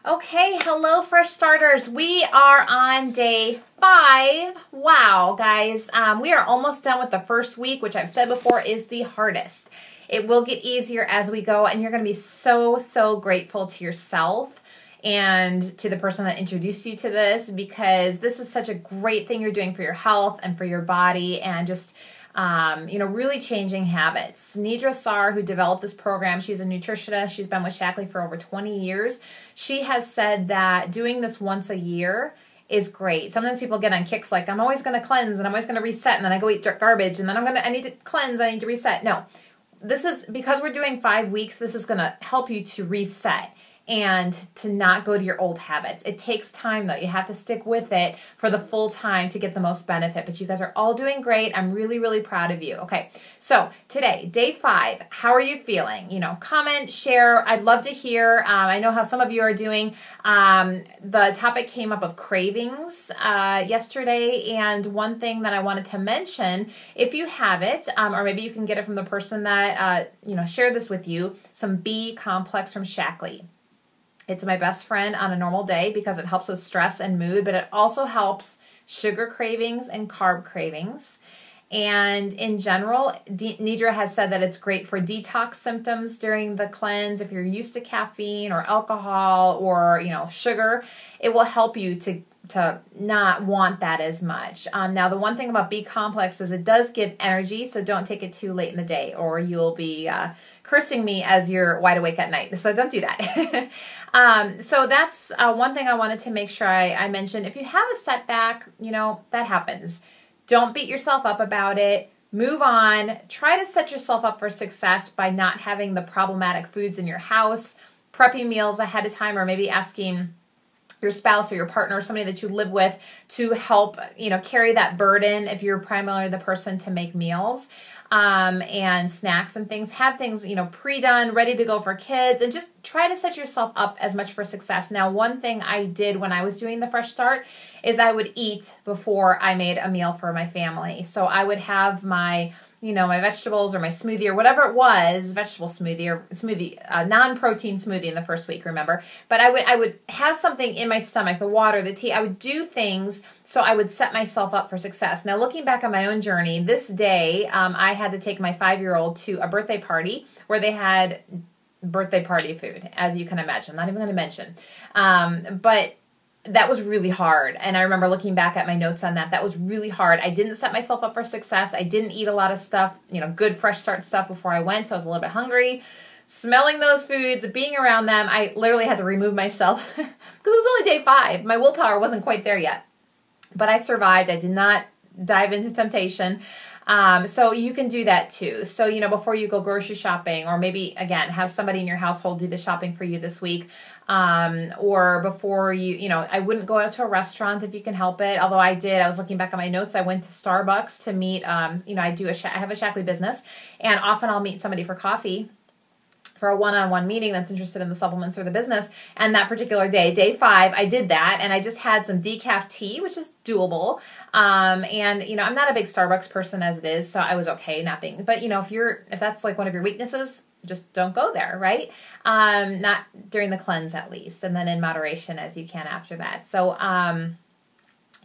Okay, hello Fresh Starters. We are on day 5. Wow, guys, we are almost done with the first week, which I've said before is the hardest. It will get easier as we go, and you're going to be so grateful to yourself and to the person that introduced you to this, because this is such a great thing you're doing for your health and for your body, and just really changing habits. Nidra Sar, who developed this program, she's a nutritionist. She's been with Shaklee for over 20 years. She has said that doing this once a year is great. Sometimes people get on kicks like, I'm always going to cleanse and I'm always going to reset, and then I go eat garbage, and then I need to cleanse, I need to reset. No, this is because we're doing 5 weeks. This is going to help you to reset and to not go to your old habits. It takes time though. You have to stick with it for the full time to get the most benefit. But you guys are all doing great. I'm really proud of you. Okay, so today, day 5, how are you feeling? Comment, share. I'd love to hear. I know how some of you are doing. The topic came up of cravings yesterday, and one thing that I wanted to mention, if you have it, or maybe you can get it from the person that shared this with you, some B complex from Shaklee. It's my best friend on a normal day because it helps with stress and mood, but it also helps sugar cravings and carb cravings. And in general, Nidra has said that it's great for detox symptoms during the cleanse. If you're used to caffeine or alcohol or sugar, it will help you to not want that as much. Now, the one thing about B complex is it does give energy, so don't take it too late in the day, or you'll be cursing me as you're wide awake at night. So don't do that. So that's one thing I wanted to make sure I mentioned. If you have a setback, that happens. Don't beat yourself up about it. Move on. Try to set yourself up for success by not having the problematic foods in your house, prepping meals ahead of time, or maybe asking your spouse or your partner or somebody that you live with to help, carry that burden if you're primarily the person to make meals. And snacks and things. Have things, pre-done, ready to go for kids, and just try to set yourself up as much for success. Now, one thing I did when I was doing the Fresh Start is I would eat before I made a meal for my family. So I would have my my vegetables or my smoothie or whatever it was, vegetable smoothie or smoothie, non-protein smoothie in the first week, remember? But I would have something in my stomach, the water, the tea. I would do things so I would set myself up for success. Now, looking back on my own journey, this day I had to take my 5-year-old to a birthday party where they had birthday party food, as you can imagine. I'm not even going to mention. But that was really hard. And I remember looking back at my notes on that. That was really hard. I didn't set myself up for success. I didn't eat a lot of stuff, good Fresh Start stuff before I went. So I was a little bit hungry. Smelling those foods, being around them, I literally had to remove myself because it was only day 5. My willpower wasn't quite there yet. But I survived. I did not dive into temptation. So you can do that too. So, before you go grocery shopping, or maybe, again, have somebody in your household do the shopping for you this week. Or before I wouldn't go out to a restaurant if you can help it. Although I did, I was looking back at my notes. I went to Starbucks to meet, I have a Shaklee business, and often I'll meet somebody for coffee for a one-on-one meeting that's interested in the supplements or the business. And that particular day, day 5, I did that, and I just had some decaf tea, which is doable. And I'm not a big Starbucks person as it is, so I was okay not being. But if that's like one of your weaknesses, just don't go there, right? Not during the cleanse at least, and then in moderation as you can after that. So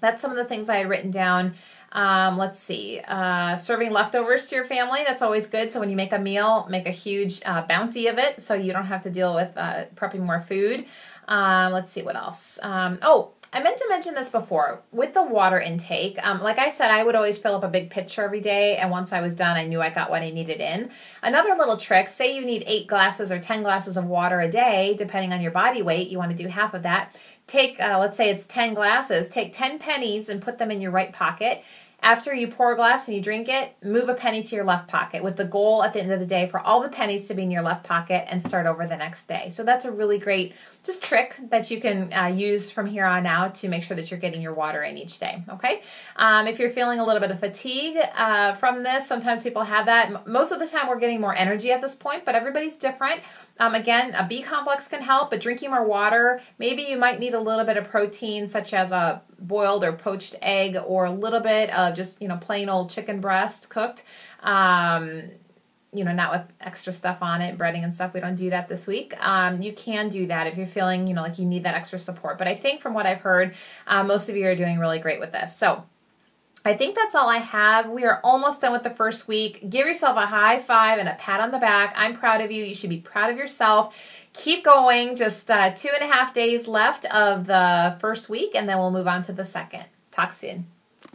that's some of the things I had written down. Let's see, serving leftovers to your family, that's always good. So when you make a meal, make a huge bounty of it so you don't have to deal with prepping more food. Let's see what else. I meant to mention this before. With the water intake, like I said, I would always fill up a big pitcher every day, and once I was done, I knew I got what I needed in. Another little trick, say you need 8 glasses or 10 glasses of water a day, depending on your body weight, you want to do half of that. Take, let's say it's 10 glasses, take 10 pennies and put them in your right pocket. After you pour a glass and you drink it, move a penny to your left pocket with the goal at the end of the day for all the pennies to be in your left pocket and start over the next day. So that's a really great just trick that you can use from here on out to make sure that you're getting your water in each day, okay? If you're feeling a little bit of fatigue from this, sometimes people have that. Most of the time we're getting more energy at this point, but everybody's different. Again, a B complex can help, but drinking more water, maybe you might need a little bit of protein, such as a boiled or poached egg, or a little bit of just, plain old chicken breast cooked. not with extra stuff on it, breading and stuff. We don't do that this week. You can do that if you're feeling, like you need that extra support. But I think from what I've heard, most of you are doing really great with this. So I think that's all I have. We are almost done with the first week. Give yourself a high five and a pat on the back. I'm proud of you. You should be proud of yourself. Keep going. Just 2.5 days left of the first week, and then we'll move on to the second. Talk soon.